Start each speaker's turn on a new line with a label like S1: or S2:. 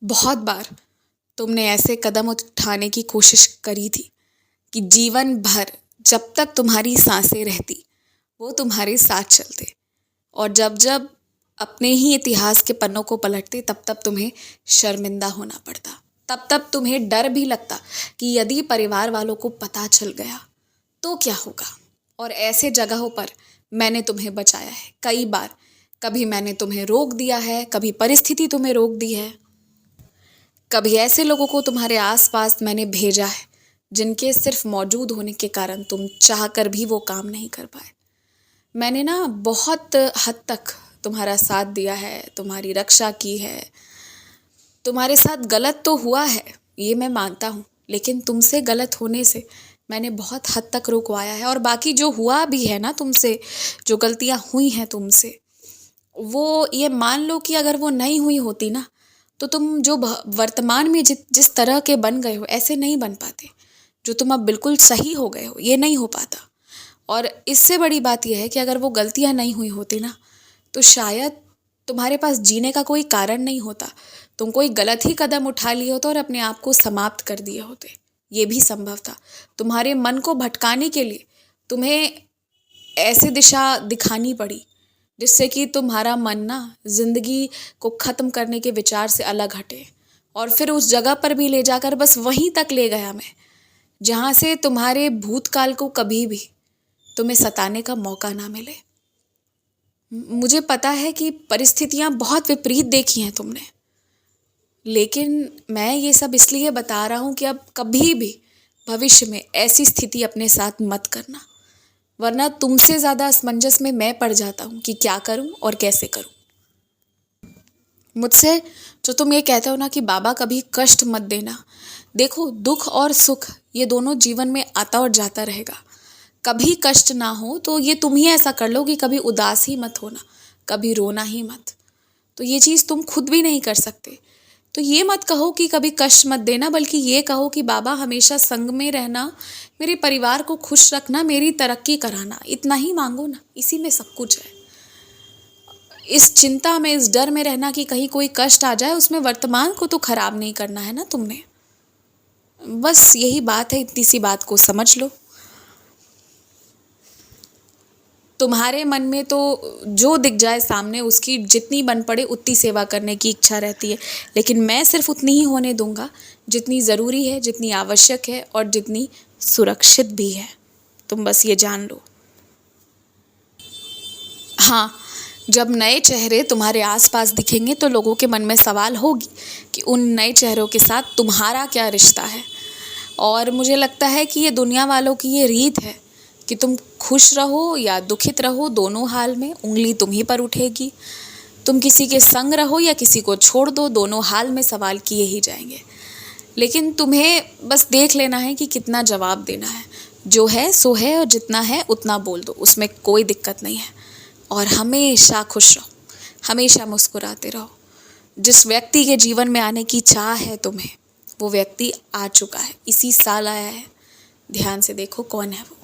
S1: बहुत बार तुमने ऐसे कदम उठाने की कोशिश करी थी कि जीवन भर जब तक तुम्हारी सांसें रहती वो तुम्हारे साथ चलते, और जब जब अपने ही इतिहास के पन्नों को पलटते तब तब तुम्हें शर्मिंदा होना पड़ता। तब तब तुम्हें डर भी लगता कि यदि परिवार वालों को पता चल गया तो क्या होगा। और ऐसे जगहों पर मैंने तुम्हें बचाया है कई बार। कभी मैंने तुम्हें रोक दिया है, कभी परिस्थिति तुम्हें रोक दी है, कभी ऐसे लोगों को तुम्हारे आसपास मैंने भेजा है जिनके सिर्फ मौजूद होने के कारण तुम चाह कर भी वो काम नहीं कर पाए। मैंने ना बहुत हद तक तुम्हारा साथ दिया है, तुम्हारी रक्षा की है। तुम्हारे साथ गलत तो हुआ है, ये मैं मानता हूँ, लेकिन तुमसे गलत होने से मैंने बहुत हद तक रुकवाया है। और बाकी जो हुआ भी है ना तुमसे, जो गलतियाँ हुई हैं तुमसे, वो ये मान लो कि अगर वो नहीं हुई होती ना तो तुम जो वर्तमान में जिस तरह के बन गए हो ऐसे नहीं बन पाते। जो तुम अब बिल्कुल सही हो गए हो ये नहीं हो पाता। और इससे बड़ी बात यह है कि अगर वो गलतियां नहीं हुई होती ना तो शायद तुम्हारे पास जीने का कोई कारण नहीं होता। तुम कोई गलत ही कदम उठा लिए होते और अपने आप को समाप्त कर दिए होते। ये भी संभव था। तुम्हारे मन को भटकाने के लिए तुम्हें ऐसी दिशा दिखानी पड़ी जिससे कि तुम्हारा मन ना जिंदगी को ख़त्म करने के विचार से अलग हटे। और फिर उस जगह पर भी ले जाकर बस वहीं तक ले गया मैं जहाँ से तुम्हारे भूतकाल को कभी भी तुम्हें सताने का मौका ना मिले। मुझे पता है कि परिस्थितियाँ बहुत विपरीत देखी हैं तुमने, लेकिन मैं ये सब इसलिए बता रहा हूँ कि अब कभी भी भविष्य में ऐसी स्थिति अपने साथ मत करना, वरना तुमसे ज़्यादा असमंजस में मैं पड़ जाता हूँ कि क्या करूँ और कैसे करूँ। मुझसे जो तुम ये कहते हो ना कि बाबा कभी कष्ट मत देना, देखो दुख और सुख ये दोनों जीवन में आता और जाता रहेगा। कभी कष्ट ना हो तो ये तुम ही ऐसा कर लो कि कभी उदास ही मत होना, कभी रोना ही मत। तो ये चीज़ तुम खुद भी नहीं कर सकते। तो ये मत कहो कि कभी कष्ट मत देना, बल्कि ये कहो कि बाबा हमेशा संग में रहना, मेरे परिवार को खुश रखना, मेरी तरक्की कराना। इतना ही मांगो ना, इसी में सब कुछ है। इस चिंता में, इस डर में रहना कि कहीं कोई कष्ट आ जाए, उसमें वर्तमान को तो खराब नहीं करना है ना तुमने। बस यही बात है, इतनी सी बात को समझ लो। तुम्हारे मन में तो जो दिख जाए सामने उसकी जितनी बन पड़े उतनी सेवा करने की इच्छा रहती है, लेकिन मैं सिर्फ उतनी ही होने दूंगा जितनी ज़रूरी है, जितनी आवश्यक है और जितनी सुरक्षित भी है। तुम बस ये जान लो। हाँ, जब नए चेहरे तुम्हारे आसपास दिखेंगे तो लोगों के मन में सवाल होगी कि उन नए चेहरों के साथ तुम्हारा क्या रिश्ता है। और मुझे लगता है कि ये दुनिया वालों की ये रीत है कि तुम खुश रहो या दुखित रहो, दोनों हाल में उंगली तुम्ही पर उठेगी। तुम किसी के संग रहो या किसी को छोड़ दो, दोनों हाल में सवाल किए ही जाएंगे। लेकिन तुम्हें बस देख लेना है कि कितना जवाब देना है। जो है सो है और जितना है उतना बोल दो, उसमें कोई दिक्कत नहीं है। और हमेशा खुश रहो, हमेशा मुस्कुराते रहो। जिस व्यक्ति के जीवन में आने की चाह है तुम्हें, वो व्यक्ति आ चुका है, इसी साल आया है। ध्यान से देखो कौन है वो।